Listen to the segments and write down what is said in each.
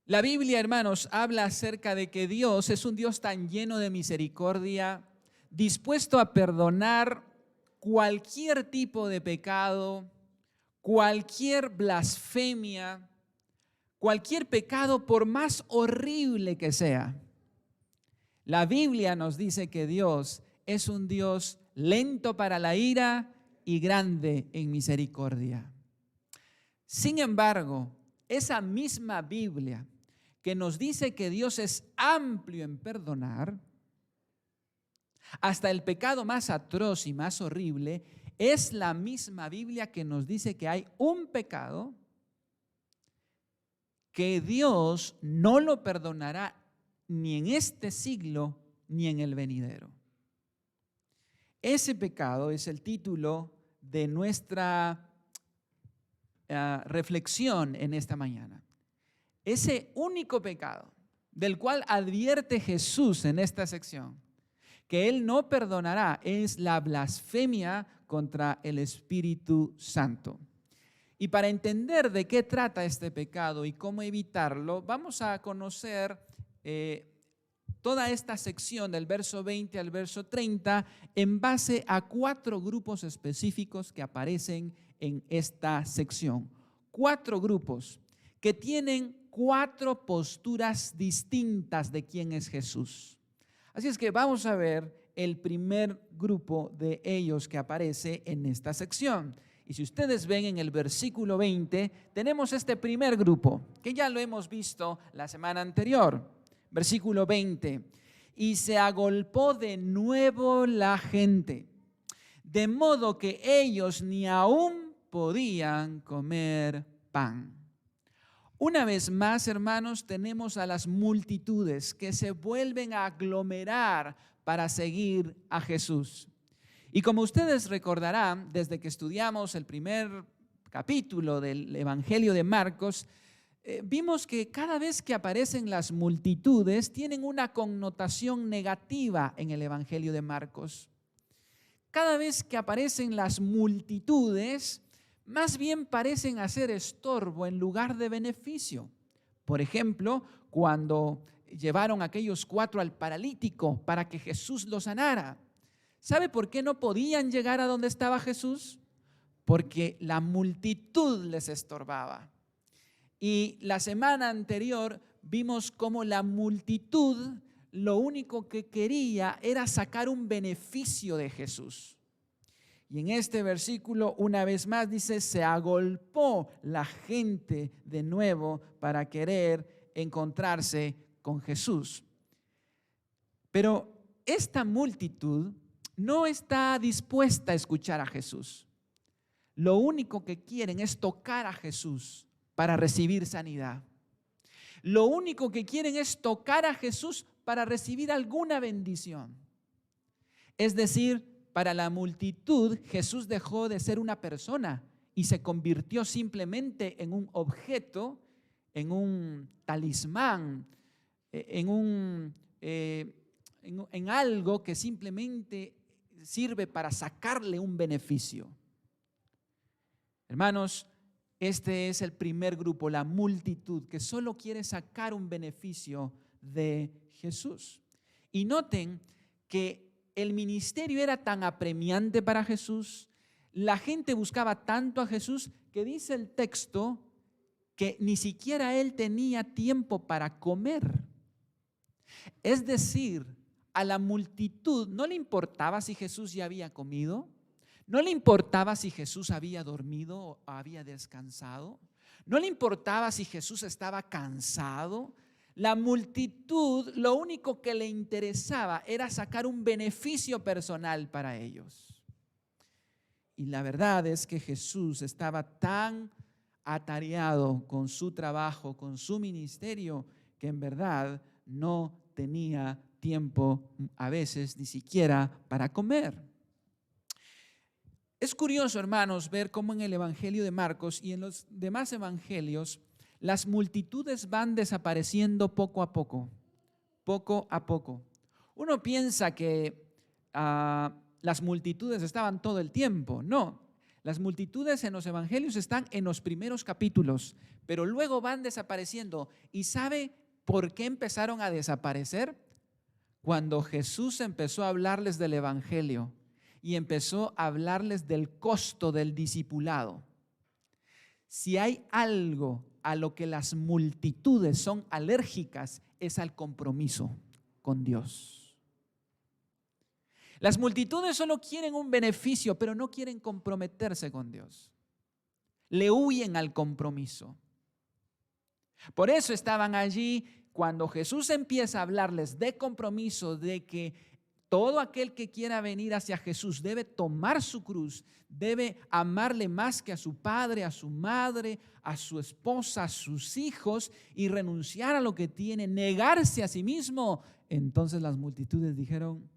La Biblia, hermanos, habla acerca de que Dios es un Dios tan lleno de misericordia, dispuesto a perdonar cualquier tipo de pecado, cualquier blasfemia, cualquier pecado por más horrible que sea. La Biblia nos dice que Dios es un Dios lento para la ira y grande en misericordia. Sin embargo, esa misma Biblia que nos dice que Dios es amplio en perdonar, hasta el pecado más atroz y más horrible, es la misma Biblia que nos dice que hay un pecado que Dios no lo perdonará ni en este siglo ni en el venidero. Ese pecado es el título de nuestra reflexión en esta mañana. Ese único pecado del cual advierte Jesús en esta sección que Él no perdonará es la blasfemia contra el Espíritu Santo. Y para entender de qué trata este pecado y cómo evitarlo, vamos a conocer toda esta sección del verso 20 al verso 30 en base a 4 grupos específicos que aparecen en esta sección. 4 grupos que tienen 4 posturas distintas de quién es Jesús. Así es que vamos a ver el primer grupo de ellos que aparece en esta sección. Y si ustedes ven en el versículo 20, tenemos este primer grupo, que ya lo hemos visto la semana anterior. Versículo 20. Y se agolpó de nuevo la gente, de modo que ellos ni aún podían comer pan. Una vez más, hermanos, tenemos a las multitudes que se vuelven a aglomerar para seguir a Jesús. Y como ustedes recordarán, desde que estudiamos el primer capítulo del Evangelio de Marcos, vimos que cada vez que aparecen las multitudes tienen una connotación negativa en el Evangelio de Marcos. Cada vez que aparecen las multitudes, más bien parecen hacer estorbo en lugar de beneficio. Por ejemplo, cuando llevaron a aquellos 4 al paralítico para que Jesús lo sanara. ¿Sabe por qué no podían llegar a donde estaba Jesús? Porque la multitud les estorbaba. Y la semana anterior vimos cómo la multitud lo único que quería era sacar un beneficio de Jesús. Y en este versículo, una vez más, dice, se agolpó la gente de nuevo para querer encontrarse con Jesús. Pero esta multitud no está dispuesta a escuchar a Jesús. Lo único que quieren es tocar a Jesús para recibir sanidad. Lo único que quieren es tocar a Jesús para recibir alguna bendición. Es decir, para la multitud, Jesús dejó de ser una persona y se convirtió simplemente en un objeto, en un talismán, en algo que simplemente sirve para sacarle un beneficio. Hermanos, este es el primer grupo, la multitud, que solo quiere sacar un beneficio de Jesús. Y noten que el ministerio era tan apremiante para Jesús, la gente buscaba tanto a Jesús, que dice el texto que ni siquiera él tenía tiempo para comer. Es decir, a la multitud no le importaba si Jesús ya había comido, no le importaba si Jesús había dormido o había descansado, no le importaba si Jesús estaba cansado. La multitud lo único que le interesaba era sacar un beneficio personal para ellos. Y la verdad es que Jesús estaba tan atareado con su trabajo, con su ministerio, que en verdad no tenía tiempo a veces ni siquiera para comer. Es curioso, hermanos, ver cómo en el Evangelio de Marcos y en los demás evangelios las multitudes van desapareciendo poco a poco, poco a poco. Uno piensa que las multitudes estaban todo el tiempo. No, Las multitudes en los evangelios están en los primeros capítulos, pero luego van desapareciendo. ¿Y sabe por qué empezaron a desaparecer? Cuando Jesús empezó a hablarles del evangelio y empezó a hablarles del costo del discipulado. Si hay algo a lo que las multitudes son alérgicas, es al compromiso con Dios. Las multitudes solo quieren un beneficio, pero no quieren comprometerse con Dios. Le huyen al compromiso. Por eso estaban allí cuando Jesús empieza a hablarles de compromiso, de que todo aquel que quiera venir hacia Jesús debe tomar su cruz, debe amarle más que a su padre, a su madre, a su esposa, a sus hijos y renunciar a lo que tiene, negarse a sí mismo. Entonces las multitudes dijeron,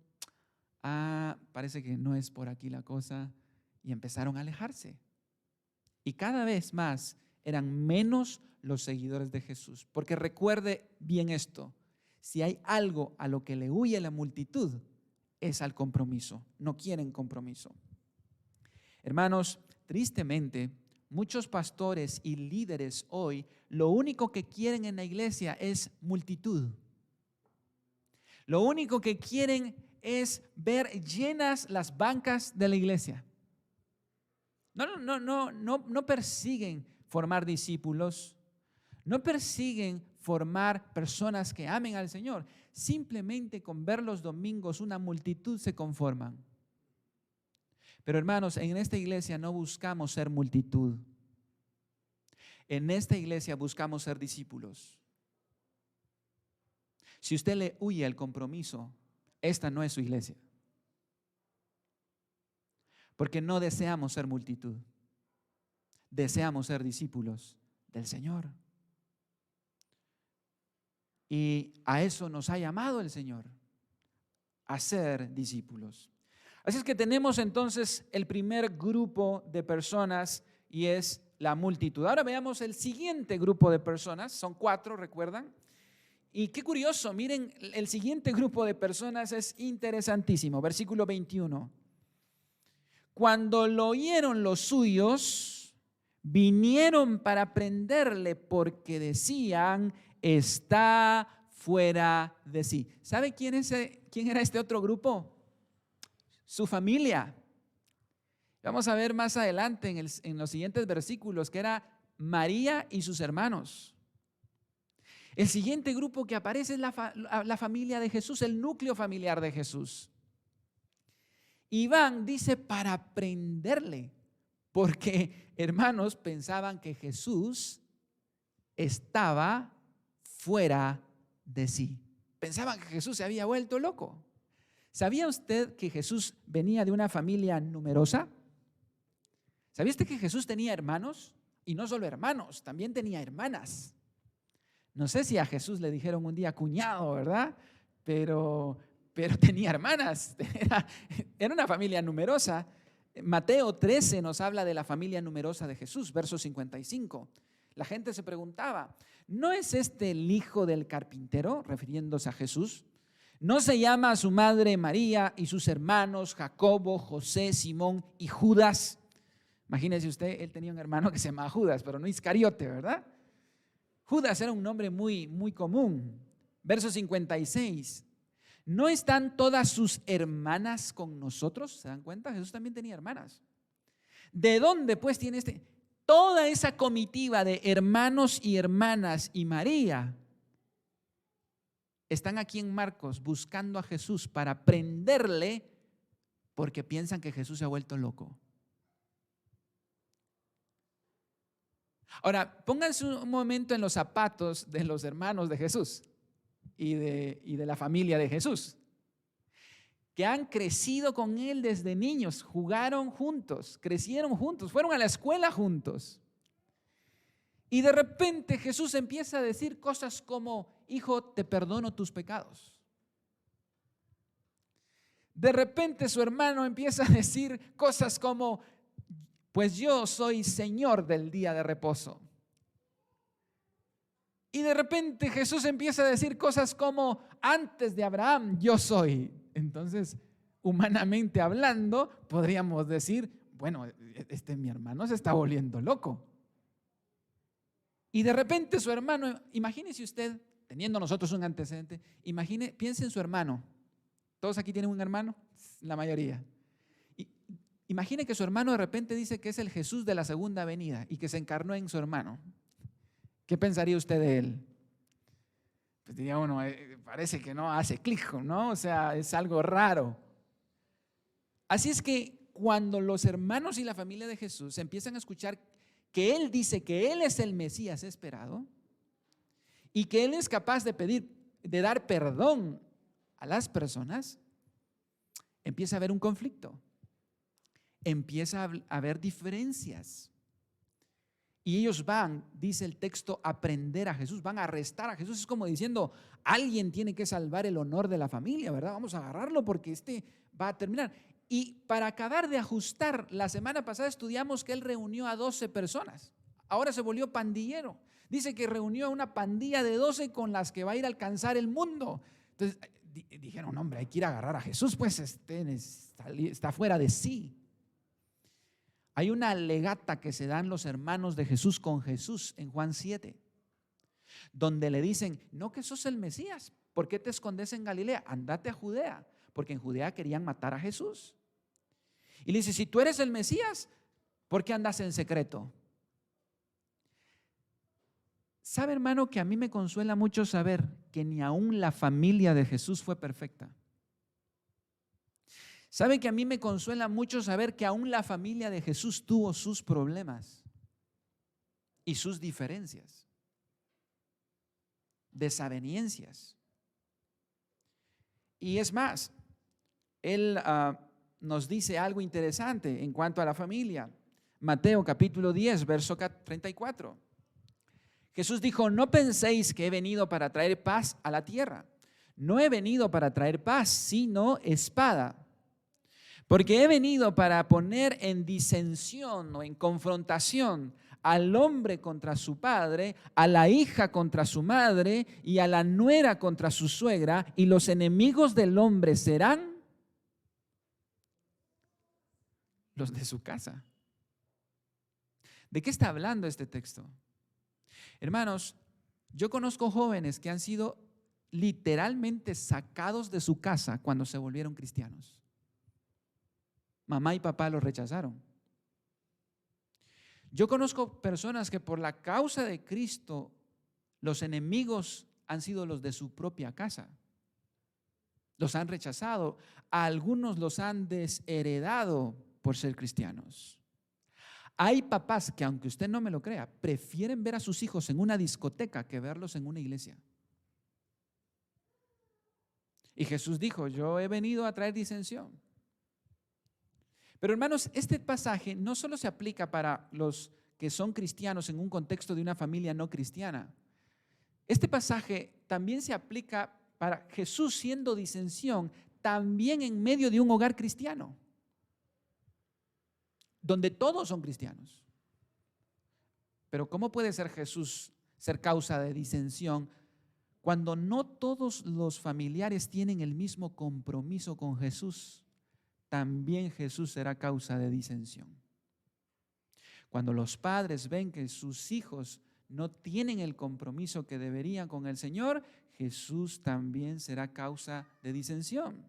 parece que no es por aquí la cosa, y empezaron a alejarse. Y cada vez más eran menos los seguidores de Jesús. Porque recuerde bien esto, si hay algo a lo que le huye la multitud, es al compromiso. No quieren compromiso. Hermanos, tristemente, muchos pastores y líderes hoy, lo único que quieren en la iglesia es multitud. Lo único que quieren es ver llenas las bancas de la iglesia. No persiguen formar discípulos, no persiguen formar personas que amen al Señor. Simplemente con ver los domingos una multitud se conforman. Pero hermanos, en esta iglesia no buscamos ser multitud. En esta iglesia buscamos ser discípulos. Si usted le huye al compromiso, esta no es su iglesia. Porque no deseamos ser multitud. Deseamos ser discípulos del Señor. Y a eso nos ha llamado el Señor, a ser discípulos. Así es que tenemos entonces el primer grupo de personas y es la multitud. Ahora veamos el siguiente grupo de personas, son 4, ¿recuerdan? Y qué curioso, miren, el siguiente grupo de personas es interesantísimo. Versículo 21. Cuando lo oyeron los suyos, vinieron para prenderle porque decían, está fuera de sí. ¿Sabe quién era este otro grupo? Su familia. Vamos a ver más adelante en los siguientes versículos que era María y sus hermanos. El siguiente grupo que aparece es la familia de Jesús, el núcleo familiar de Jesús. Iván dice para prenderle, porque hermanos pensaban que Jesús estaba fuera de sí. Pensaban que Jesús se había vuelto loco. ¿Sabía usted que Jesús venía de una familia numerosa? ¿Sabía usted que Jesús tenía hermanos? Y no solo hermanos, también tenía hermanas. No sé si a Jesús le dijeron un día cuñado, ¿verdad? Pero tenía hermanas. Era una familia numerosa. Mateo 13 nos habla de la familia numerosa de Jesús, verso 55. La gente se preguntaba, ¿no es este el hijo del carpintero? Refiriéndose a Jesús. ¿No se llama a su madre María y sus hermanos Jacobo, José, Simón y Judas? Imagínese usted, él tenía un hermano que se llamaba Judas, pero no Iscariote, ¿verdad? Judas era un nombre muy, muy común. Verso 56. ¿No están todas sus hermanas con nosotros? ¿Se dan cuenta? Jesús también tenía hermanas. ¿De dónde pues tiene toda esa comitiva de hermanos y hermanas y María? Están aquí en Marcos buscando a Jesús para prenderle porque piensan que Jesús se ha vuelto loco. Ahora, pónganse un momento en los zapatos de los hermanos de Jesús y de la familia de Jesús, que han crecido con él desde niños, jugaron juntos, crecieron juntos, fueron a la escuela juntos. Y de repente Jesús empieza a decir cosas como, hijo, te perdono tus pecados. De repente su hermano empieza a decir cosas como, pues yo soy Señor del día de reposo. Y de repente Jesús empieza a decir cosas como, antes de Abraham yo soy. Entonces, humanamente hablando, podríamos decir, bueno, mi hermano se está volviendo loco. Y de repente su hermano, imagínese usted, teniendo nosotros un antecedente, piense en su hermano. ¿Todos aquí tienen un hermano? La mayoría. Imagine que su hermano de repente dice que es el Jesús de la segunda venida y que se encarnó en su hermano. ¿Qué pensaría usted de él? Pues diría uno, parece que no hace clic, ¿no? O sea, es algo raro. Así es que cuando los hermanos y la familia de Jesús empiezan a escuchar que Él dice que Él es el Mesías esperado y que Él es capaz de dar perdón a las personas, empieza a haber un conflicto, empieza a haber diferencias. Y ellos van, dice el texto, a prender a Jesús, van a arrestar a Jesús. Es como diciendo, alguien tiene que salvar el honor de la familia, ¿verdad? Vamos a agarrarlo porque va a terminar. Y para acabar de ajustar, la semana pasada estudiamos que él reunió a 12 personas. Ahora se volvió pandillero. Dice que reunió a una pandilla de 12 con las que va a ir a alcanzar el mundo. Entonces dijeron, hombre, hay que ir a agarrar a Jesús, pues está fuera de sí. Hay una alegata que se dan los hermanos de Jesús con Jesús en Juan 7, donde le dicen, no que sos el Mesías, ¿por qué te escondes en Galilea? Andate a Judea, porque en Judea querían matar a Jesús. Y le dice, si tú eres el Mesías, ¿por qué andas en secreto? ¿Sabe, hermano, que a mí me consuela mucho saber que ni aún la familia de Jesús fue perfecta? ¿Sabe que a mí me consuela mucho saber que aún la familia de Jesús tuvo sus problemas y sus diferencias, desavenencias? Y es más, él nos dice algo interesante en cuanto a la familia. Mateo capítulo 10, verso 34. Jesús dijo, no penséis que he venido para traer paz a la tierra. No he venido para traer paz, sino espada. Porque he venido para poner en disensión o en confrontación al hombre contra su padre, a la hija contra su madre y a la nuera contra su suegra, y los enemigos del hombre serán los de su casa. ¿De qué está hablando este texto? Hermanos, yo conozco jóvenes que han sido literalmente sacados de su casa cuando se volvieron cristianos. Mamá y papá los rechazaron. Yo conozco personas que por la causa de Cristo, los enemigos han sido los de su propia casa. Los han rechazado. A algunos los han desheredado por ser cristianos. Hay papás que, aunque usted no me lo crea, prefieren ver a sus hijos en una discoteca que verlos en una iglesia. Y Jesús dijo, yo he venido a traer disensión. Pero hermanos, este pasaje no solo se aplica para los que son cristianos en un contexto de una familia no cristiana. Este pasaje también se aplica para Jesús siendo disensión también en medio de un hogar cristiano, donde todos son cristianos. Pero ¿cómo puede ser Jesús ser causa de disensión cuando no todos los familiares tienen el mismo compromiso con Jesús? También Jesús será causa de disensión. Cuando los padres ven que sus hijos no tienen el compromiso que deberían con el Señor, Jesús también será causa de disensión.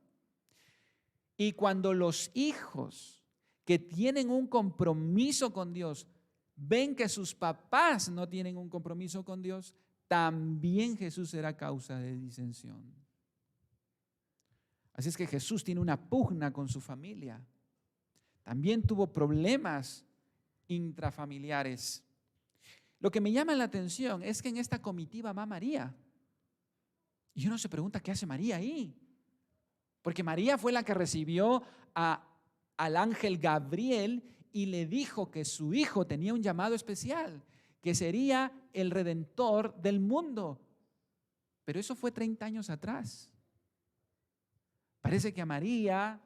Y cuando los hijos que tienen un compromiso con Dios ven que sus papás no tienen un compromiso con Dios, también Jesús será causa de disensión. Así es que Jesús tiene una pugna con su familia. También tuvo problemas intrafamiliares. Lo que me llama la atención es que en esta comitiva va María. Y uno se pregunta, ¿qué hace María ahí? Porque María fue la que recibió al ángel Gabriel y le dijo que su hijo tenía un llamado especial, que sería el redentor del mundo. Pero eso fue 30 años atrás. Parece que a María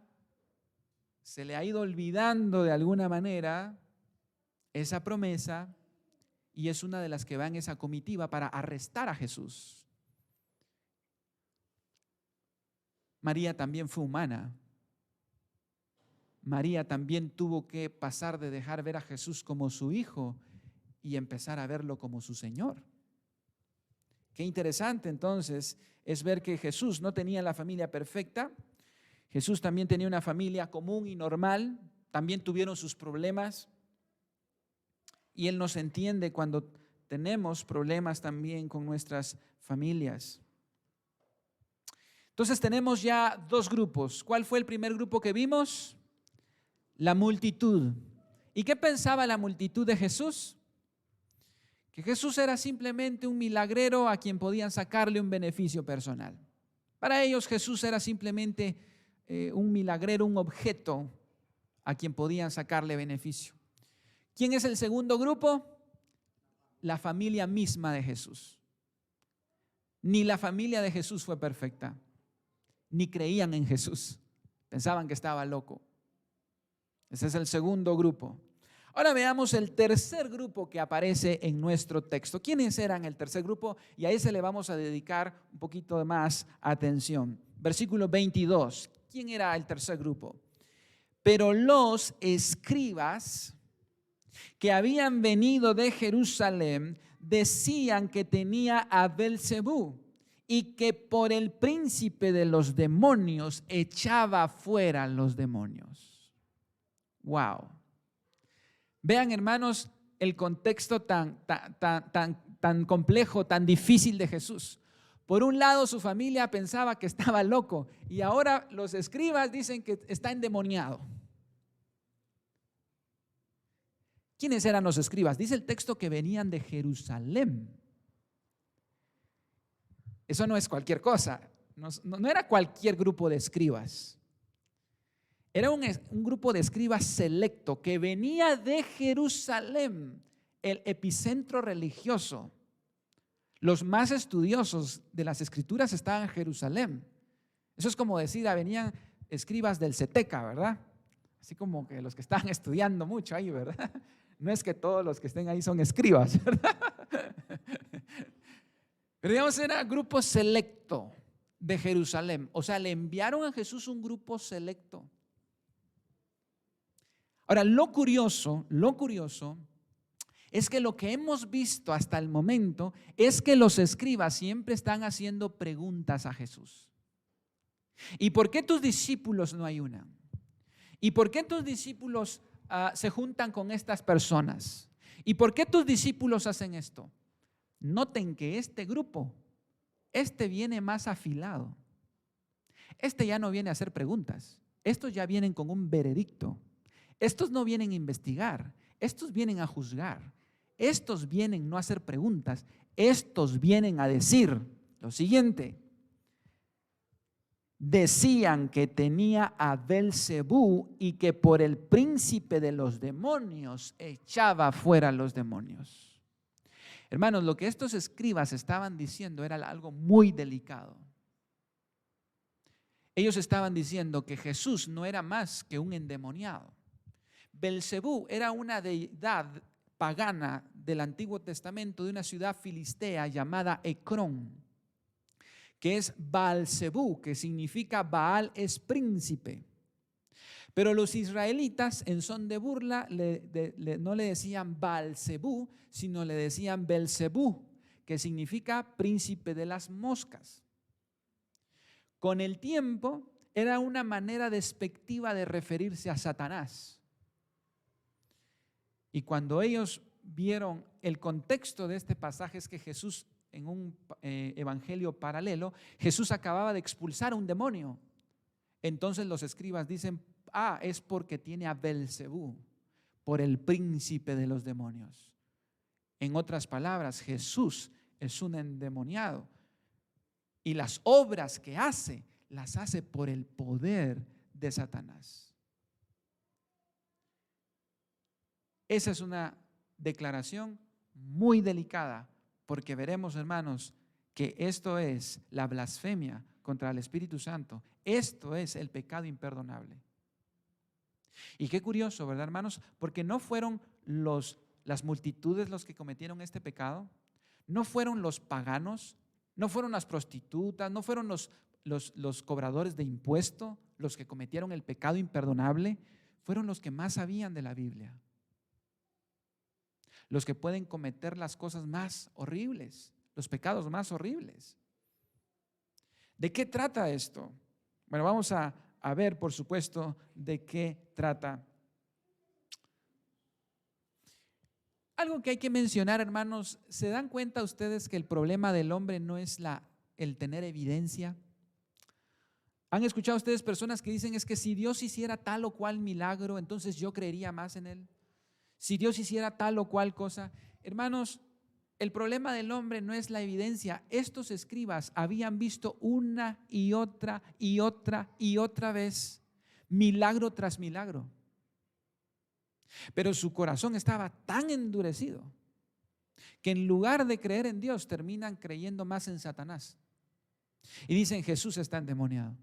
se le ha ido olvidando de alguna manera esa promesa y es una de las que va en esa comitiva para arrestar a Jesús. María también fue humana. María también tuvo que pasar de dejar ver a Jesús como su hijo y empezar a verlo como su Señor. Qué interesante entonces es ver que Jesús no tenía la familia perfecta. Jesús también tenía una familia común y normal. También tuvieron sus problemas. Y Él nos entiende cuando tenemos problemas también con nuestras familias. Entonces tenemos ya dos grupos. ¿Cuál fue el primer grupo que vimos? La multitud. ¿Y qué pensaba la multitud de Jesús? Que Jesús era simplemente un milagrero a quien podían sacarle un beneficio personal. Para ellos Jesús era simplemente un milagrero, un objeto a quien podían sacarle beneficio. ¿Quién es el segundo grupo? La familia misma de Jesús. Ni la familia de Jesús fue perfecta, ni creían en Jesús. Pensaban que estaba loco. Ese es el segundo grupo. Ahora veamos el tercer grupo que aparece en nuestro texto. ¿Quiénes eran el tercer grupo? Y a ese le vamos a dedicar un poquito de más atención. Versículo 22. ¿Quién era el tercer grupo? Pero los escribas que habían venido de Jerusalén decían que tenía a Belcebú y que por el príncipe de los demonios echaba fuera los demonios. Wow. Vean, hermanos, el contexto tan complejo, tan difícil de Jesús. Por un lado, su familia pensaba que estaba loco y ahora los escribas dicen que está endemoniado. ¿Quiénes eran los escribas? Dice el texto que venían de Jerusalén. Eso no es cualquier cosa, no era cualquier grupo de escribas. Era un grupo de escribas selecto que venía de Jerusalén, el epicentro religioso. Los más estudiosos de las escrituras estaban en Jerusalén. Eso es como decir, venían escribas del CETECA, ¿verdad? Así como que los que están estudiando mucho ahí, ¿verdad? No es que todos los que estén ahí son escribas, ¿verdad? Pero digamos, era un grupo selecto de Jerusalén. O sea, le enviaron a Jesús un grupo selecto. Ahora, lo curioso es que lo que hemos visto hasta el momento es que los escribas siempre están haciendo preguntas a Jesús. ¿Y por qué tus discípulos no ayunan? ¿Y por qué tus discípulos se juntan con estas personas? ¿Y por qué tus discípulos hacen esto? Noten que este grupo, viene más afilado. Ya no viene a hacer preguntas. Estos ya vienen con un veredicto. Estos no vienen a investigar. Estos vienen a juzgar. Estos vienen no a hacer preguntas. Estos vienen a decir lo siguiente. Decían que tenía a Belcebú y que por el príncipe de los demonios echaba fuera a los demonios. Hermanos, lo que estos escribas estaban diciendo era algo muy delicado. Ellos estaban diciendo que Jesús no era más que un endemoniado. Belcebú era una deidad pagana del Antiguo Testamento de una ciudad filistea llamada Ecrón, que es Baal-zebú, que significa Baal es príncipe. Pero los israelitas, en son de burla, no le decían Baal-zebú, sino le decían Belcebú, que significa príncipe de las moscas. Con el tiempo, era una manera despectiva de referirse a Satanás. Y cuando ellos vieron el contexto de este pasaje, es que Jesús, en un evangelio paralelo, Jesús acababa de expulsar a un demonio. Entonces los escribas dicen, es porque tiene a Belcebú, por el príncipe de los demonios. En otras palabras, Jesús es un endemoniado y las obras que hace, las hace por el poder de Satanás. Esa es una declaración muy delicada, porque veremos, hermanos, que esto es la blasfemia contra el Espíritu Santo. Esto es el pecado imperdonable. Y qué curioso, ¿verdad, hermanos? Porque no fueron las multitudes los que cometieron este pecado, no fueron los paganos, no fueron las prostitutas, no fueron los cobradores de impuesto los que cometieron el pecado imperdonable. fueron los que más sabían de la Biblia, los que pueden cometer las cosas más horribles, los pecados más horribles. ¿De qué trata esto? Bueno, vamos a ver, por supuesto, de qué trata. Algo que hay que mencionar, hermanos, ¿se dan cuenta ustedes que el problema del hombre no es el tener evidencia? ¿Han escuchado ustedes personas que dicen es que si Dios hiciera tal o cual milagro, entonces yo creería más en Él? Si Dios hiciera tal o cual cosa. Hermanos, el problema del hombre no es la evidencia. Estos escribas habían visto una y otra y otra y otra vez, milagro tras milagro. Pero su corazón estaba tan endurecido que en lugar de creer en Dios terminan creyendo más en Satanás. Y dicen, Jesús está endemoniado.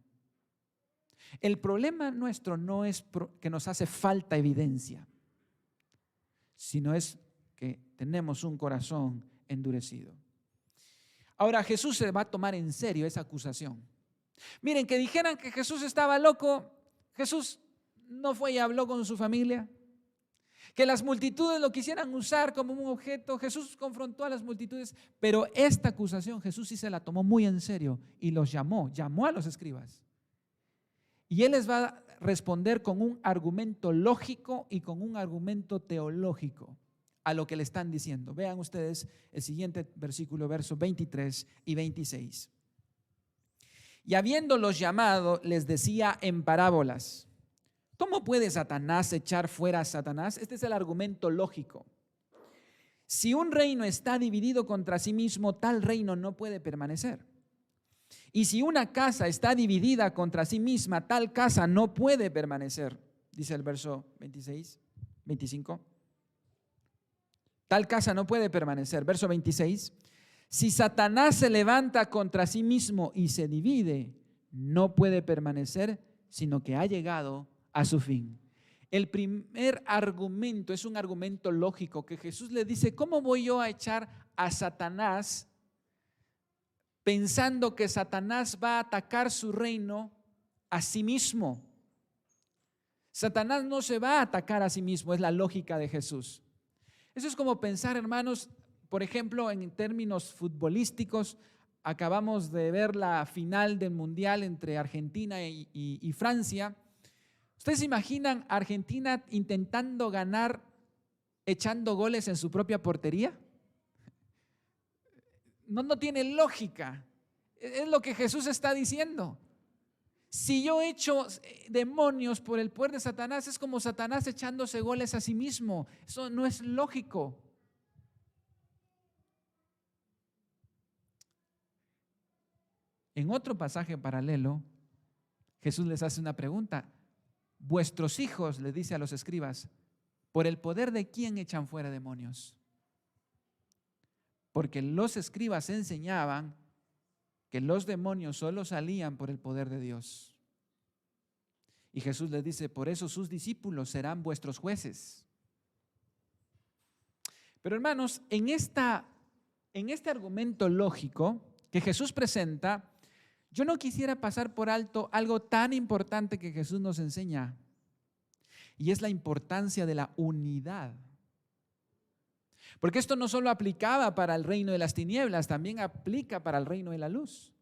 El problema nuestro no es que nos hace falta evidencia, sino es que tenemos un corazón endurecido. Ahora Jesús se va a tomar en serio esa acusación. Miren, que dijeran que Jesús estaba loco, Jesús no fue y habló con su familia. Que las multitudes lo quisieran usar como un objeto, Jesús confrontó a las multitudes, pero esta acusación Jesús sí se la tomó muy en serio y los llamó a los escribas. Y Él les va a responder con un argumento lógico y con un argumento teológico a lo que le están diciendo. Vean ustedes el siguiente versículo, versos 23 y 26. Y habiéndolos llamado, les decía en parábolas. ¿Cómo puede Satanás echar fuera a Satanás? Este es el argumento lógico. Si un reino está dividido contra sí mismo, tal reino no puede permanecer. Y si una casa está dividida contra sí misma, tal casa no puede permanecer, dice el verso 25. Tal casa no puede permanecer. Verso 26. Si Satanás se levanta contra sí mismo y se divide, no puede permanecer, sino que ha llegado a su fin. El primer argumento es un argumento lógico que Jesús le dice, ¿cómo voy yo a echar a Satanás pensando que Satanás va a atacar su reino a sí mismo? Satanás no se va a atacar a sí mismo, es la lógica de Jesús. Eso es como pensar, hermanos, por ejemplo, en términos futbolísticos, acabamos de ver la final del Mundial entre Argentina y Francia. ¿Ustedes se imaginan a Argentina intentando ganar echando goles en su propia portería? No tiene lógica. Es lo que Jesús está diciendo. Si yo echo demonios por el poder de Satanás, es como Satanás echándose goles a sí mismo. Eso no es lógico. En otro pasaje paralelo, Jesús les hace una pregunta. Vuestros hijos, le dice a los escribas, ¿por el poder de quién echan fuera demonios? Porque los escribas enseñaban que los demonios solo salían por el poder de Dios. Y Jesús les dice, por eso sus discípulos serán vuestros jueces. Pero hermanos, en este argumento lógico que Jesús presenta, yo no quisiera pasar por alto algo tan importante que Jesús nos enseña, y es la importancia de la unidad. Porque esto no solo aplicaba para el reino de las tinieblas, también aplica para el reino de la luz.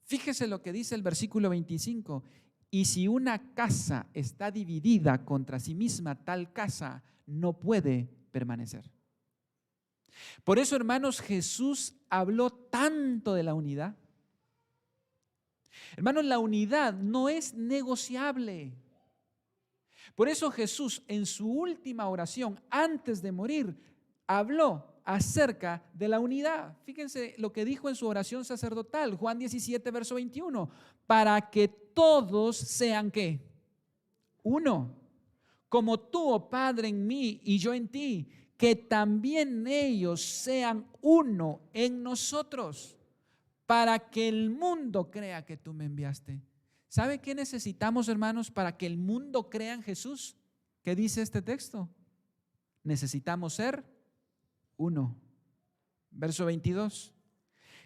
Fíjese lo que dice el versículo 25. Y si una casa está dividida contra sí misma, tal casa no puede permanecer. Por eso, hermanos, Jesús habló tanto de la unidad. Hermanos, la unidad no es negociable. Por eso Jesús en su última oración, antes de morir, habló acerca de la unidad. Fíjense lo que dijo en su oración sacerdotal, Juan 17, verso 21, para que todos sean ¿qué? Uno, como tú, oh Padre, en mí y yo en ti, que también ellos sean uno en nosotros, para que el mundo crea que tú me enviaste. ¿Sabe qué necesitamos, hermanos, para que el mundo crea en Jesús? ¿Qué dice este texto? Necesitamos ser uno. Verso 22.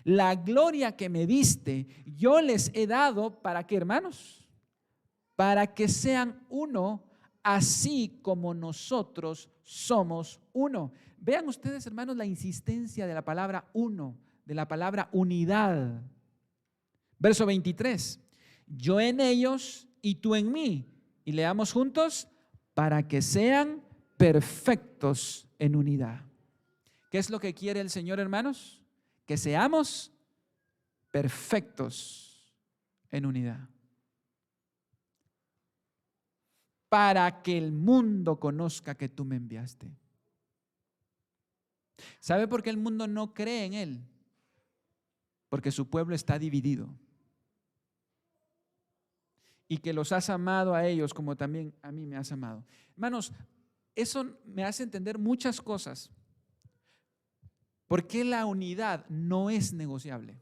La gloria que me diste, yo les he dado, ¿para qué, hermanos? para que sean uno, así como nosotros somos uno. Vean ustedes, hermanos, la insistencia de la palabra uno, de la palabra unidad. Verso 23, yo en ellos y tú en mí. Y leamos juntos, para que sean perfectos en unidad. ¿Qué es lo que quiere el Señor, hermanos? Que seamos perfectos en unidad. Para que el mundo conozca que tú me enviaste. ¿Sabe por qué el mundo no cree en Él? Porque su pueblo está dividido. Y que los has amado a ellos como también a mí me has amado. Hermanos, eso me hace entender muchas cosas. Porque la unidad no es negociable.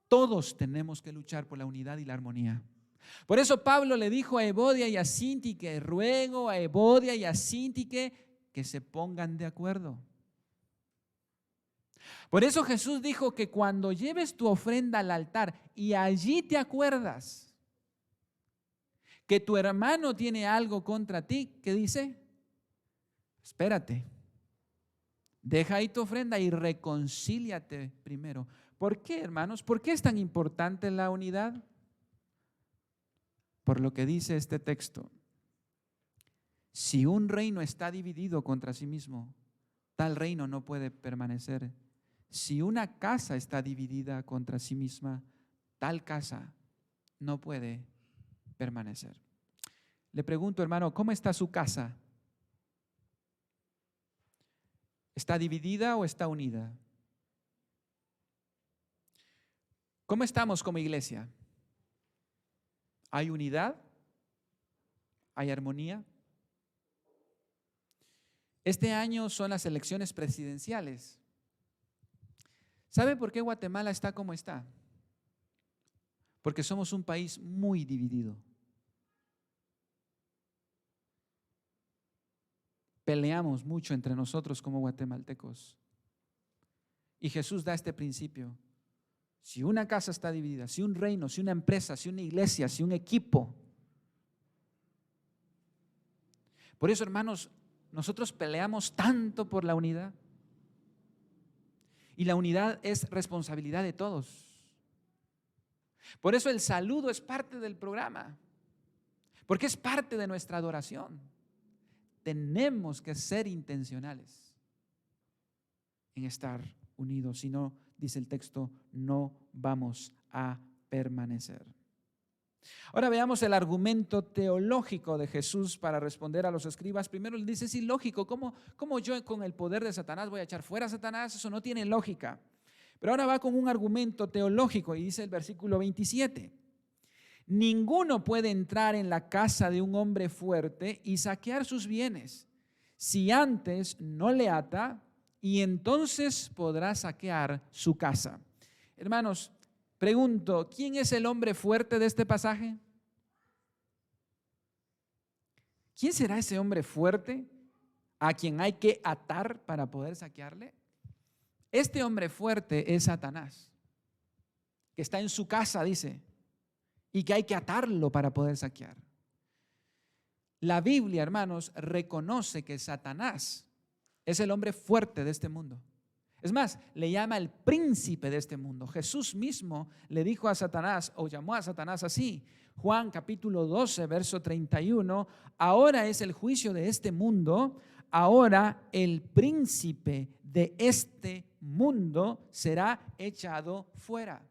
Todos tenemos que luchar por la unidad y la armonía. Por eso Pablo le dijo a Evodia y a Síntique, ruego a Evodia y a Síntique que se pongan de acuerdo. Por eso Jesús dijo que cuando lleves tu ofrenda al altar y allí te acuerdas que tu hermano tiene algo contra ti, ¿qué dice? Espérate, deja ahí tu ofrenda y reconcíliate primero. ¿Por qué, hermanos? ¿Por qué es tan importante la unidad? Por lo que dice este texto. Si un reino está dividido contra sí mismo, tal reino no puede permanecer. Si una casa está dividida contra sí misma, tal casa no puede permanecer. Le pregunto, hermano, ¿cómo está su casa? ¿Está dividida o está unida? ¿Cómo estamos como iglesia? ¿Hay unidad? ¿Hay armonía? Este año son las elecciones presidenciales. ¿Sabe por qué Guatemala está como está? Porque somos un país muy dividido. Peleamos mucho entre nosotros como guatemaltecos. Y Jesús da este principio. Si una casa está dividida, si un reino, si una empresa, si una iglesia, si un equipo. Por eso, hermanos, nosotros peleamos tanto por la unidad. Y la unidad es responsabilidad de todos. Por eso el saludo es parte del programa. Porque es parte de nuestra adoración. Tenemos que ser intencionales en estar unidos. Si no, dice el texto, no vamos a permanecer. Ahora veamos el argumento teológico de Jesús para responder a los escribas. Primero le dice, es ilógico, ¿cómo yo con el poder de Satanás voy a echar fuera a Satanás? Eso no tiene lógica. Pero ahora va con un argumento teológico y dice el versículo 27. Ninguno puede entrar en la casa de un hombre fuerte y saquear sus bienes, si antes no le ata, y entonces podrá saquear su casa. Hermanos, pregunto, ¿quién es el hombre fuerte de este pasaje? ¿Quién será ese hombre fuerte a quien hay que atar para poder saquearle? Este hombre fuerte es Satanás, que está en su casa, dice, y que hay que atarlo para poder saquear. La Biblia, hermanos, reconoce que Satanás es el hombre fuerte de este mundo. Es más, le llama el príncipe de este mundo. Jesús mismo le dijo a Satanás, o llamó a Satanás así, Juan capítulo 12, verso 31, ahora es el juicio de este mundo, ahora el príncipe de este mundo será echado fuera.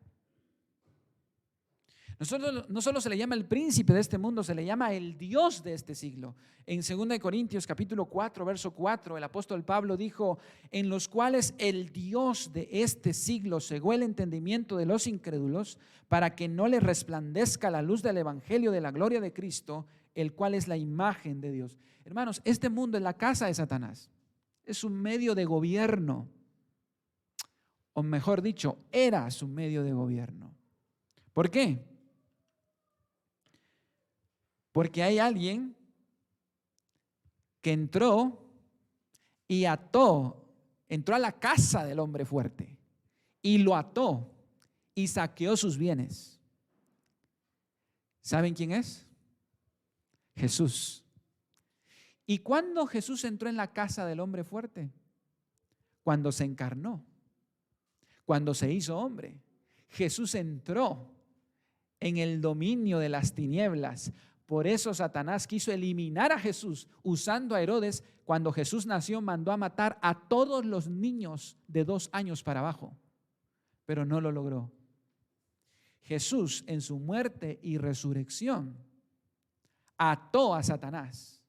No solo se le llama el príncipe de este mundo, se le llama el Dios de este siglo. En 2 Corintios capítulo 4, verso 4, el apóstol Pablo dijo, en los cuales el Dios de este siglo cegó el entendimiento de los incrédulos para que no les resplandezca la luz del evangelio de la gloria de Cristo, el cual es la imagen de Dios. Hermanos, este mundo es la casa de Satanás. Es un medio de gobierno. O mejor dicho, era su medio de gobierno. ¿Por qué? Porque hay alguien que entró y entró a la casa del hombre fuerte y lo ató y saqueó sus bienes. ¿Saben quién es? Jesús. ¿Y cuándo Jesús entró en la casa del hombre fuerte? Cuando se encarnó, cuando se hizo hombre. Jesús entró en el dominio de las tinieblas. Por eso Satanás quiso eliminar a Jesús usando a Herodes. Cuando Jesús nació, mandó a matar a todos los niños de 2 años para abajo, pero no lo logró. Jesús, en su muerte y resurrección, ató a Satanás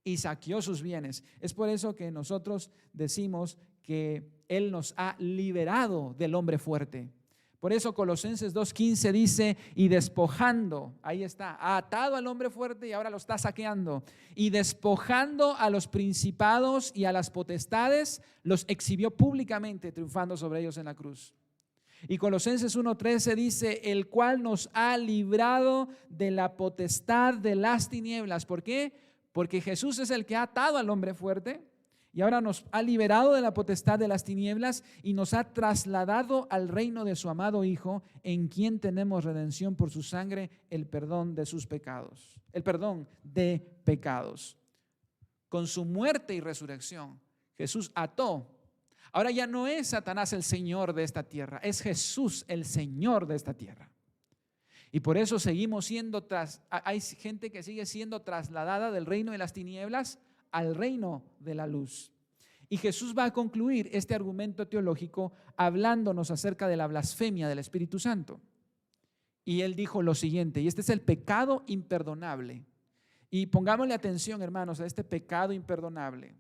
y saqueó sus bienes. Es por eso que nosotros decimos que Él nos ha liberado del hombre fuerte. Por eso Colosenses 2:15 dice, y despojando, ahí está, ha atado al hombre fuerte y ahora lo está saqueando, y despojando a los principados y a las potestades, los exhibió públicamente, triunfando sobre ellos en la cruz. Y Colosenses 1:13 dice, el cual nos ha librado de la potestad de las tinieblas. ¿Por qué? Porque Jesús es el que ha atado al hombre fuerte y ahora nos ha liberado de la potestad de las tinieblas y nos ha trasladado al reino de su amado Hijo, en quien tenemos redención por su sangre, el perdón de sus pecados, el perdón de pecados. Con su muerte y resurrección, Jesús ató. Ahora ya no es Satanás el Señor de esta tierra, es Jesús el Señor de esta tierra. Y por eso seguimos siendo, hay gente que sigue siendo trasladada del reino de las tinieblas al reino de la luz. Y Jesús va a concluir este argumento teológico hablándonos acerca de la blasfemia del Espíritu Santo. Y Él dijo lo siguiente, y este es el pecado imperdonable. Y pongámosle atención, hermanos, a este pecado imperdonable.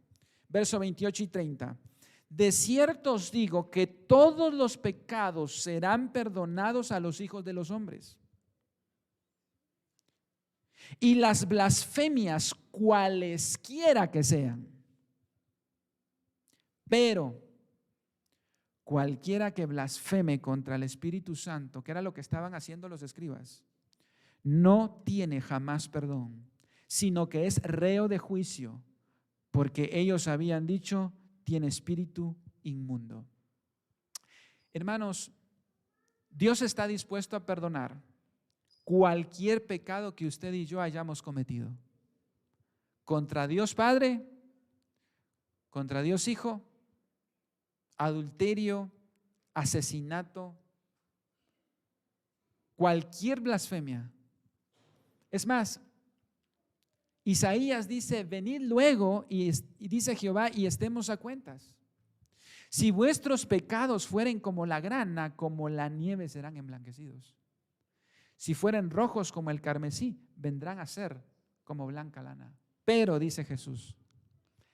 Verso 28 y 30. De cierto os digo que todos los pecados serán perdonados a los hijos de los hombres. Y las blasfemias, cualesquiera que sean. Pero cualquiera que blasfeme contra el Espíritu Santo, que era lo que estaban haciendo los escribas, no tiene jamás perdón, sino que es reo de juicio, porque ellos habían dicho, tiene espíritu inmundo. Hermanos, Dios está dispuesto a perdonar cualquier pecado que usted y yo hayamos cometido. Contra Dios Padre, contra Dios Hijo, adulterio, asesinato, cualquier blasfemia. Es más, Isaías dice, venid luego, y dice Jehová, y estemos a cuentas. Si vuestros pecados fueren como la grana, como la nieve serán emblanquecidos. Si fueren rojos como el carmesí, vendrán a ser como blanca lana. Pero, dice Jesús,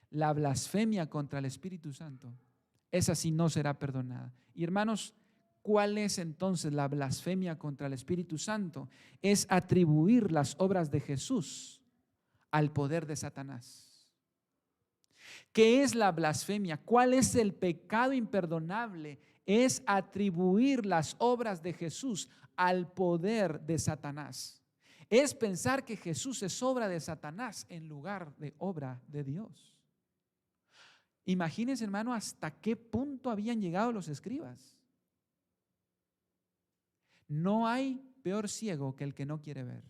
la blasfemia contra el Espíritu Santo, esa sí no será perdonada. Y hermanos, ¿cuál es entonces la blasfemia contra el Espíritu Santo? Es atribuir las obras de Jesús al poder de Satanás. ¿Qué es la blasfemia? ¿Cuál es el pecado imperdonable? Es atribuir las obras de Jesús al poder de Satanás. Es pensar que Jesús es obra de Satanás en lugar de obra de Dios. Imagínense, hermano, hasta qué punto habían llegado los escribas. No hay peor ciego que el que no quiere ver.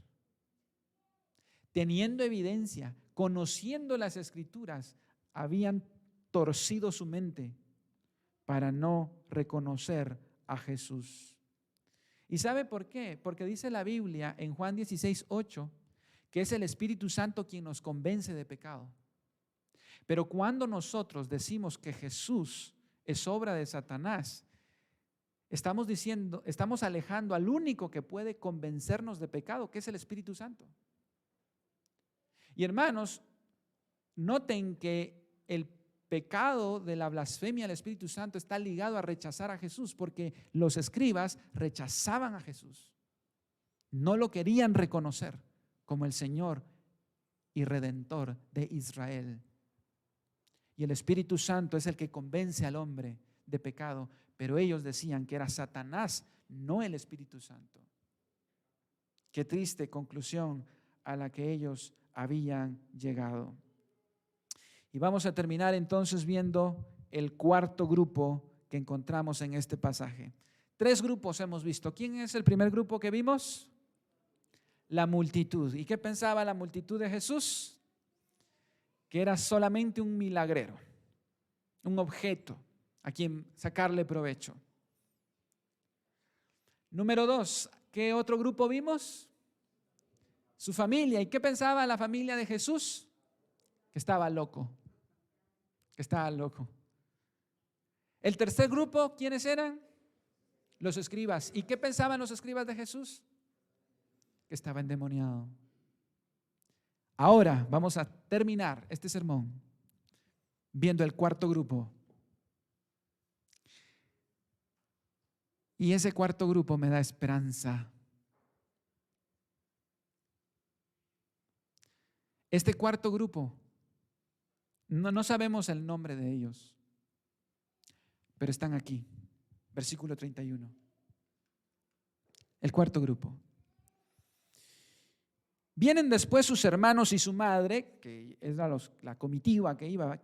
Teniendo evidencia, conociendo las Escrituras, habían torcido su mente para no reconocer a Jesús. ¿Y sabe por qué? Porque dice la Biblia en Juan 16:8 que es el Espíritu Santo quien nos convence de pecado. Pero cuando nosotros decimos que Jesús es obra de Satanás, estamos alejando al único que puede convencernos de pecado, que es el Espíritu Santo. Y hermanos, noten que el pecado de la blasfemia al Espíritu Santo está ligado a rechazar a Jesús, porque los escribas rechazaban a Jesús. No lo querían reconocer como el Señor y Redentor de Israel. Y el Espíritu Santo es el que convence al hombre de pecado, pero ellos decían que era Satanás, no el Espíritu Santo. Qué triste conclusión a la que ellos habían llegado. Y vamos a terminar entonces viendo el cuarto grupo que encontramos en este pasaje. 3 grupos hemos visto. ¿Quién es el primer grupo que vimos? la multitud. ¿Y qué pensaba la multitud de Jesús? Que era solamente un milagrero, un objeto a quien sacarle provecho. Número 2, ¿qué otro grupo vimos? Su familia. ¿Y qué pensaba la familia de Jesús? Que estaba loco, que estaba loco. El tercer grupo, ¿quiénes eran? Los escribas. ¿Y qué pensaban los escribas de Jesús? Que estaba endemoniado. Ahora vamos a terminar este sermón viendo el cuarto grupo. Y ese cuarto grupo me da esperanza. Este cuarto grupo, no sabemos el nombre de ellos, pero están aquí, versículo 31. El cuarto grupo. Vienen después sus hermanos y su madre, que es la comitiva que iba,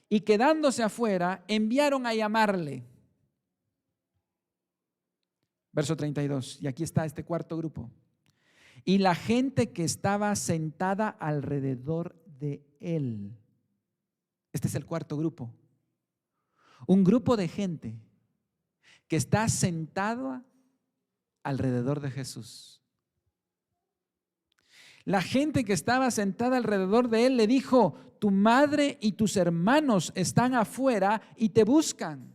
y quedándose afuera, enviaron a llamarle. Verso 32, y aquí está este cuarto grupo. Y la gente que estaba sentada alrededor de él. Este es el cuarto grupo. Un grupo de gente que está sentada alrededor de Jesús. La gente que estaba sentada alrededor de él le dijo: tu madre y tus hermanos están afuera y te buscan.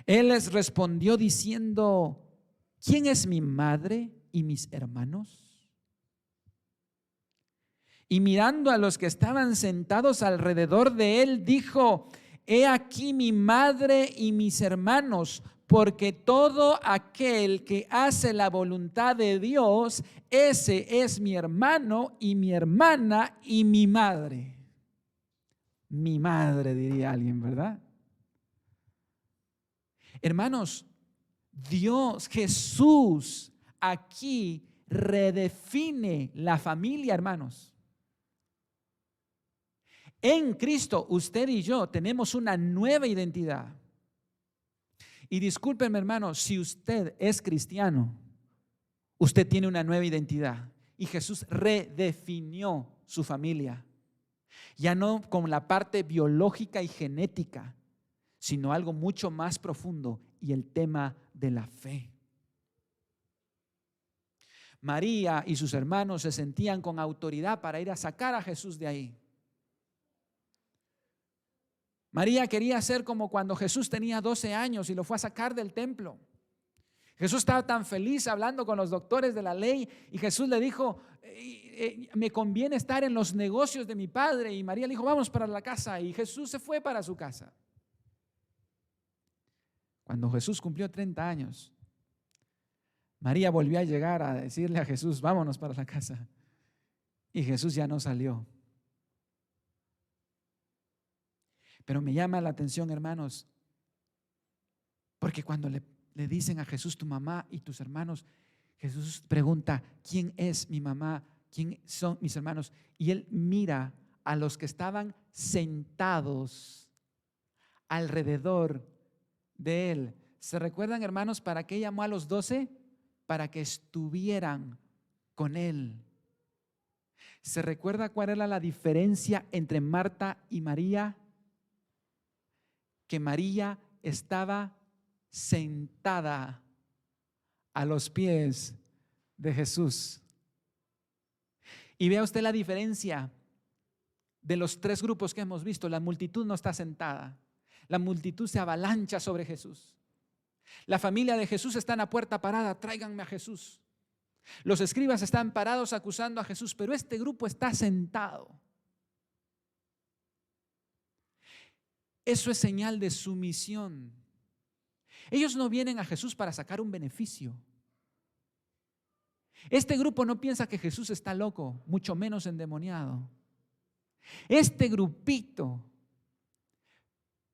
Él les respondió diciendo: ¿quién es mi madre y mis hermanos? Y mirando a los que estaban sentados alrededor de él, dijo: he aquí mi madre y mis hermanos, porque todo aquel que hace la voluntad de Dios, ese es mi hermano y mi hermana y mi madre. Mi madre, diría alguien, ¿verdad? Hermanos, Dios, Jesús, aquí redefine la familia, hermanos. En Cristo, usted y yo tenemos una nueva identidad. Y discúlpenme, hermanos, si usted es cristiano, usted tiene una nueva identidad. Y Jesús redefinió su familia. Ya no con la parte biológica y genética, sino algo mucho más profundo, y el tema de la fe. María y sus hermanos se sentían con autoridad para ir a sacar a Jesús de ahí. María quería ser como cuando Jesús tenía 12 años y lo fue a sacar del templo. Jesús estaba tan feliz hablando con los doctores de la ley, y Jesús le dijo: me conviene estar en los negocios de mi padre. Y María le dijo: vamos para la casa. Y Jesús se fue para su casa. Cuando Jesús cumplió 30 años, María volvió a llegar a decirle a Jesús: vámonos para la casa. Y Jesús ya no salió. Pero me llama la atención, hermanos, porque cuando le dicen a Jesús: tu mamá y tus hermanos, Jesús pregunta: ¿quién es mi mamá? ¿Quién son mis hermanos? Y él mira a los que estaban sentados alrededor de él. ¿Se recuerdan, hermanos, para qué llamó a los 12? Para que estuvieran con él. ¿Se recuerda cuál era la diferencia entre Marta y María? Que María estaba sentada a los pies de Jesús. Y vea usted la diferencia de los tres grupos que hemos visto. La multitud no está sentada. La multitud se avalancha sobre Jesús. La familia de Jesús está en la puerta parada: tráiganme a Jesús. Los escribas están parados acusando a Jesús, pero este grupo está sentado. Eso es señal de sumisión. Ellos no vienen a Jesús para sacar un beneficio. Este grupo no piensa que Jesús está loco, mucho menos endemoniado. Este grupito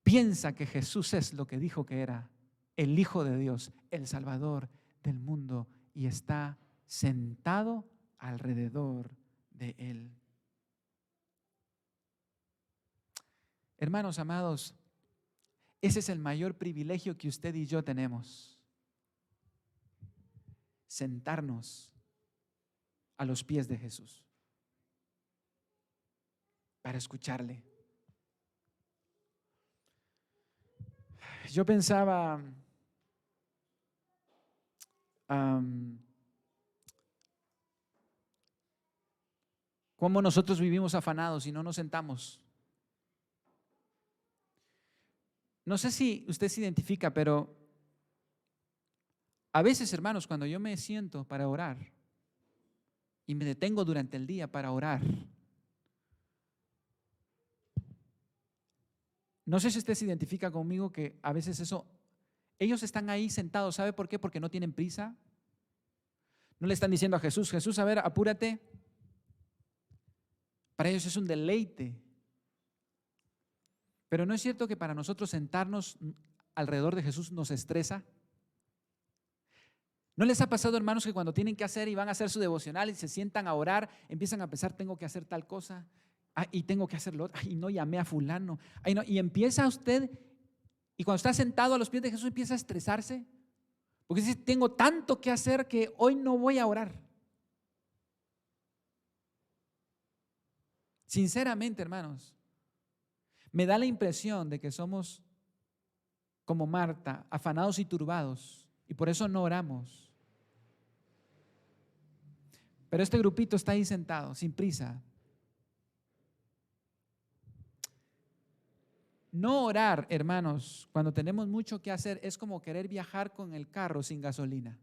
piensa que Jesús es lo que dijo que era: el Hijo de Dios, el Salvador del mundo, y está sentado alrededor de él. Hermanos amados, ese es el mayor privilegio que usted y yo tenemos: sentarnos a los pies de Jesús para escucharle. Yo pensaba, cómo nosotros vivimos afanados y no nos sentamos. No sé si usted se identifica, pero a veces, hermanos, cuando yo me siento para orar y me detengo durante el día para orar, no sé si usted se identifica conmigo que a veces ellos están ahí sentados, ¿sabe por qué? Porque no tienen prisa. No le están diciendo a Jesús, Jesús, a ver, apúrate. Para ellos es un deleite. Pero ¿no es cierto que para nosotros sentarnos alrededor de Jesús nos estresa? ¿No les ha pasado, hermanos, que cuando tienen que hacer y van a hacer su devocional y se sientan a orar, empiezan a pensar, tengo que hacer tal cosa, y tengo que hacerlo, ay, no llamé a fulano, ay, no, y empieza usted, y cuando está sentado a los pies de Jesús empieza a estresarse, porque dice, tengo tanto que hacer que hoy no voy a orar. Sinceramente, hermanos, me da la impresión de que somos como Marta, afanados y turbados, y por eso no oramos. Pero este grupito está ahí sentado, sin prisa. No orar, hermanos, cuando tenemos mucho que hacer, es como querer viajar con el carro sin gasolina.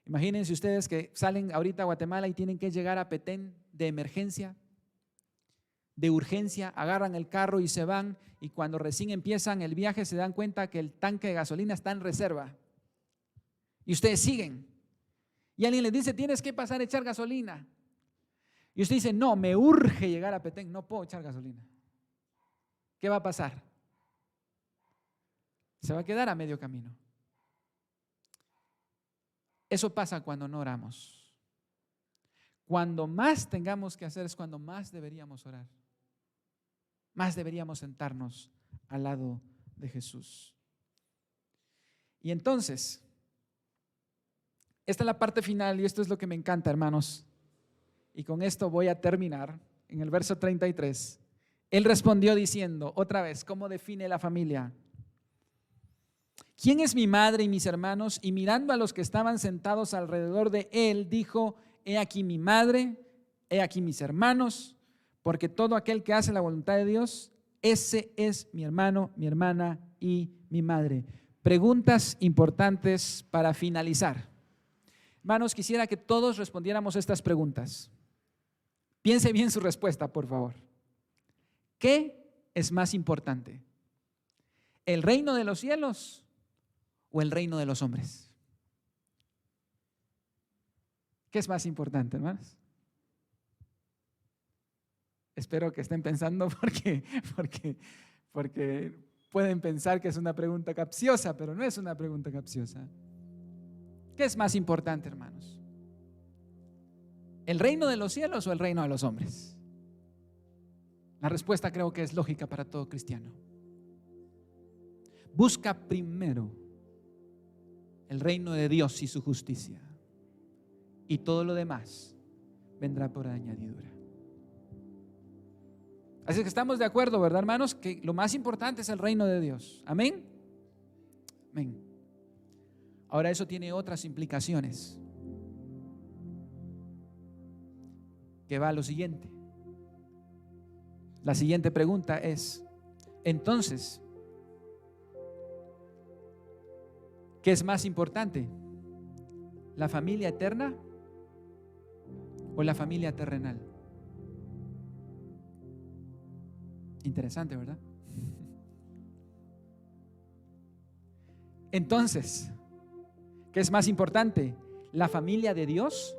Imagínense ustedes que salen ahorita a Guatemala y tienen que llegar a Petén de emergencia, de urgencia, agarran el carro y se van, y cuando recién empiezan el viaje se dan cuenta que el tanque de gasolina está en reserva y ustedes siguen y alguien les dice, tienes que pasar a echar gasolina, y usted dice, no, me urge llegar a Petén, no puedo echar gasolina. ¿Qué va a pasar? Se va a quedar a medio camino. Eso pasa cuando no oramos. Cuando más tengamos que hacer es cuando más deberíamos orar. Más deberíamos sentarnos al lado de Jesús. Y entonces, esta es la parte final y esto es lo que me encanta, hermanos. Y con esto voy a terminar en el verso 33. Él respondió diciendo, otra vez, ¿cómo define la familia? ¿Quién es mi madre y mis hermanos? Y mirando a los que estaban sentados alrededor de él, dijo, he aquí mi madre, he aquí mis hermanos, porque todo aquel que hace la voluntad de Dios, ese es mi hermano, mi hermana y mi madre. Preguntas importantes para finalizar. Hermanos, quisiera que todos respondiéramos estas preguntas. Piense bien su respuesta, por favor. ¿Qué es más importante? ¿El reino de los cielos o el reino de los hombres? ¿Qué es más importante, hermanos? Espero que estén pensando porque pueden pensar que es una pregunta capciosa, pero no es una pregunta capciosa. ¿Qué es más importante, hermanos? ¿El reino de los cielos o el reino de los hombres? La respuesta creo que es lógica para todo cristiano. Busca primero el reino de Dios y su justicia, y todo lo demás vendrá por añadidura. Así que estamos de acuerdo, ¿verdad, hermanos? Que lo más importante es el reino de Dios. Amén. Amén. Ahora eso tiene otras implicaciones, que va a lo siguiente. La siguiente pregunta es, entonces, ¿qué es más importante? ¿La familia eterna o la familia terrenal? Interesante, ¿verdad? Entonces, ¿qué es más importante? ¿La familia de Dios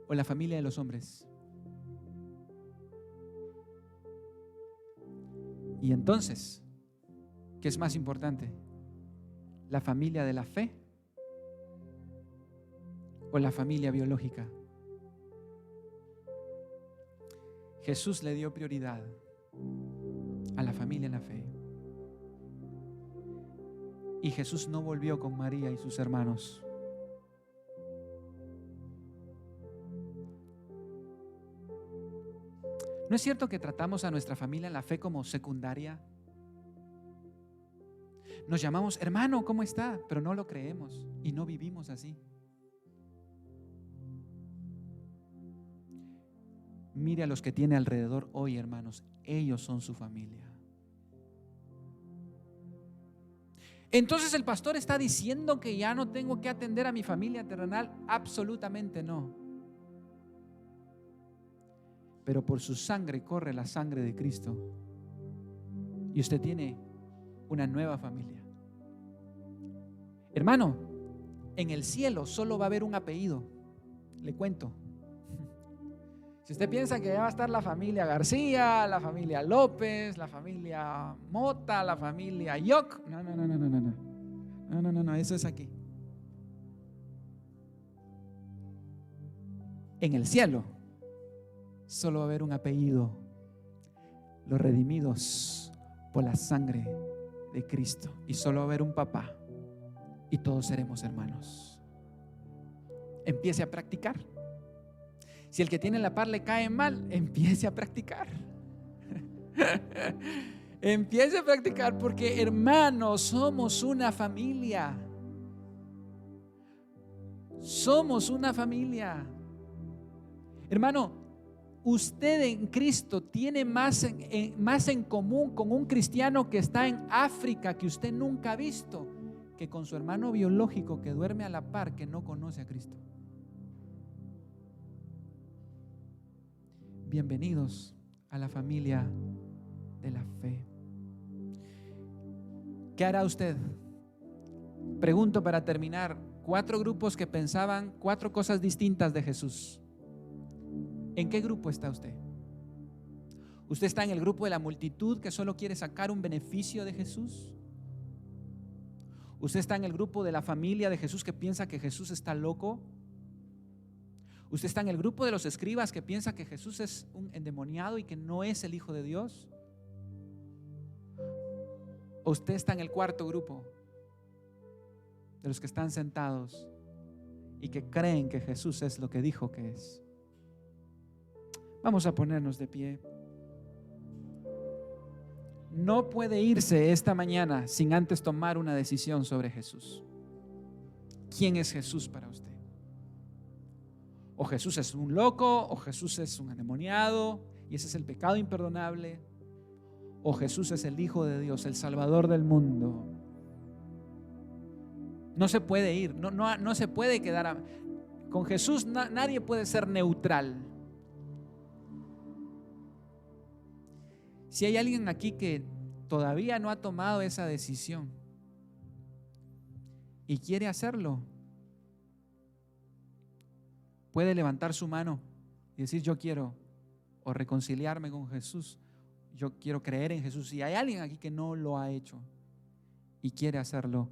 o la familia de los hombres? Y entonces, ¿qué es más importante? ¿La familia de la fe o la familia biológica? Jesús le dio prioridad a la familia en la fe. Y Jesús no volvió con María y sus hermanos. ¿No es cierto que tratamos a nuestra familia en la fe como secundaria? Nos llamamos hermano, ¿cómo está? Pero no lo creemos y no vivimos así. Mire a los que tiene alrededor hoy, hermanos, ellos son su familia. Entonces el pastor está diciendo que ya no tengo que atender a mi familia terrenal. Absolutamente no. Pero por su sangre corre la sangre de Cristo y usted tiene una nueva familia. Hermano, en el cielo solo va a haber un apellido. Le cuento. Si usted piensa que ya va a estar la familia García, la familia López, la familia Mota, la familia Yoc, no, eso es aquí. En el cielo solo va a haber un apellido: los redimidos por la sangre de Cristo. Y solo va a haber un papá y todos seremos hermanos. Empiece a practicar. Si el que tiene la par le cae mal, empiece a practicar. Empiece a practicar, porque hermanos, somos una familia. Somos una familia. Hermano, usted en Cristo tiene más en común con un cristiano que está en África, que usted nunca ha visto, que con su hermano biológico que duerme a la par, que no conoce a Cristo. Bienvenidos a la familia de la fe. ¿Qué hará usted? Pregunto para terminar. 4 grupos que pensaban 4 cosas distintas de Jesús. ¿En qué grupo está usted? ¿Usted está en el grupo de la multitud que solo quiere sacar un beneficio de Jesús? ¿Usted está en el grupo de la familia de Jesús que piensa que Jesús está loco? ¿Usted está en el grupo de los escribas que piensa que Jesús es un endemoniado y que no es el Hijo de Dios? ¿O usted está en el 4º grupo de los que están sentados y que creen que Jesús es lo que dijo que es? Vamos a ponernos de pie. No puede irse esta mañana sin antes tomar una decisión sobre Jesús. ¿Quién es Jesús para usted? O Jesús es un loco, o Jesús es un endemoniado y ese es el pecado imperdonable, o Jesús es el Hijo de Dios, el Salvador del mundo. No se puede ir, no se puede quedar con Jesús. Nadie puede ser neutral. Si hay alguien aquí que todavía no ha tomado esa decisión y quiere hacerlo, puede levantar su mano y decir: yo quiero o reconciliarme con Jesús, yo quiero creer en Jesús. Si hay alguien aquí que no lo ha hecho y quiere hacerlo,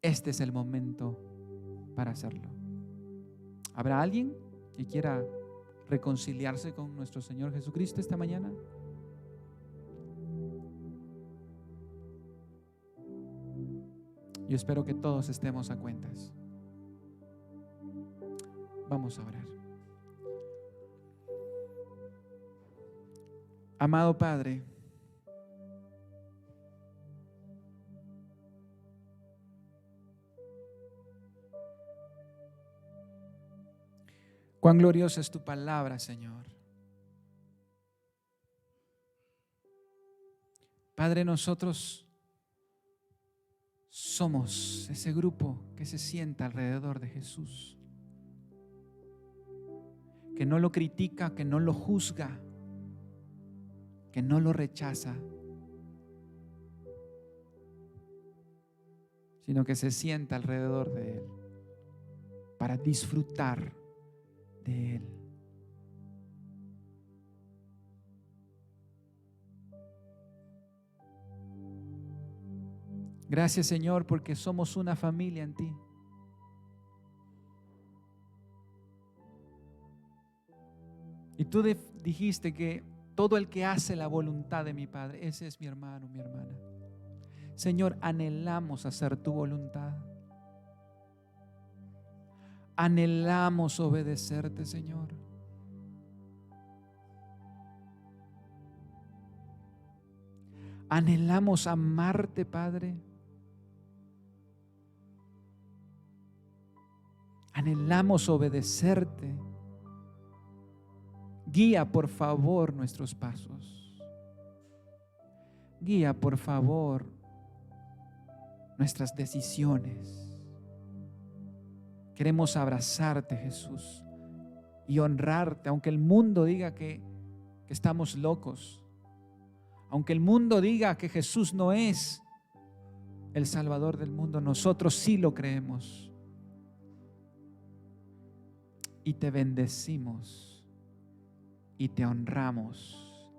este es el momento para hacerlo. ¿Habrá alguien que quiera reconciliarse con nuestro Señor Jesucristo esta mañana? Yo espero que todos estemos a cuentas. Vamos a orar. Amado Padre, cuán gloriosa es tu palabra, Señor. Padre, nosotros somos ese grupo que se sienta alrededor de Jesús, que no lo critica, que no lo juzga, que no lo rechaza, sino que se sienta alrededor de Él para disfrutar de Él. Gracias, Señor, porque somos una familia en ti. Y tú dijiste que todo el que hace la voluntad de mi Padre, ese es mi hermano, mi hermana. Señor, anhelamos hacer tu voluntad. Anhelamos obedecerte, Señor. Anhelamos amarte, Padre. Anhelamos obedecerte. Guía, por favor, nuestros pasos. Guía, por favor, nuestras decisiones. Queremos abrazarte, Jesús, y honrarte, aunque el mundo diga que estamos locos. Aunque el mundo diga que Jesús no es el Salvador del mundo, nosotros sí lo creemos. Y te bendecimos y te honramos.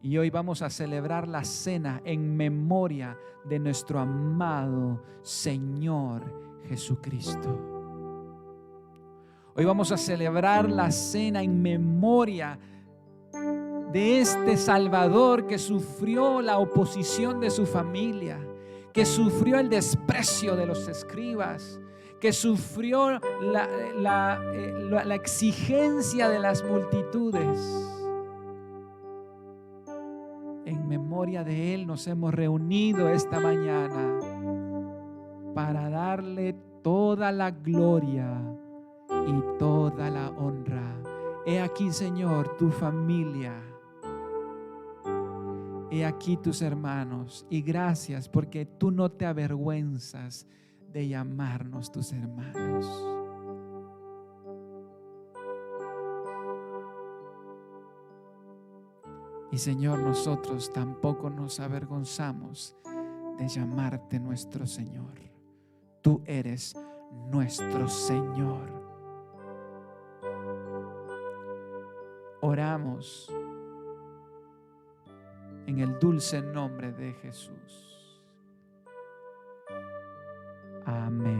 Y hoy vamos a celebrar la cena en memoria de nuestro amado Señor Jesucristo. Hoy vamos a celebrar la cena en memoria de este Salvador que sufrió la oposición de su familia, que sufrió el desprecio de los escribas, que sufrió la exigencia de las multitudes. En memoria de Él nos hemos reunido esta mañana para darle toda la gloria y toda la honra. He aquí, Señor, tu familia. He aquí tus hermanos, y gracias porque tú no te avergüenzas de llamarnos tus hermanos. Y Señor, nosotros tampoco nos avergonzamos de llamarte nuestro Señor. Tú eres nuestro Señor. Oramos en el dulce nombre de Jesús. Amén.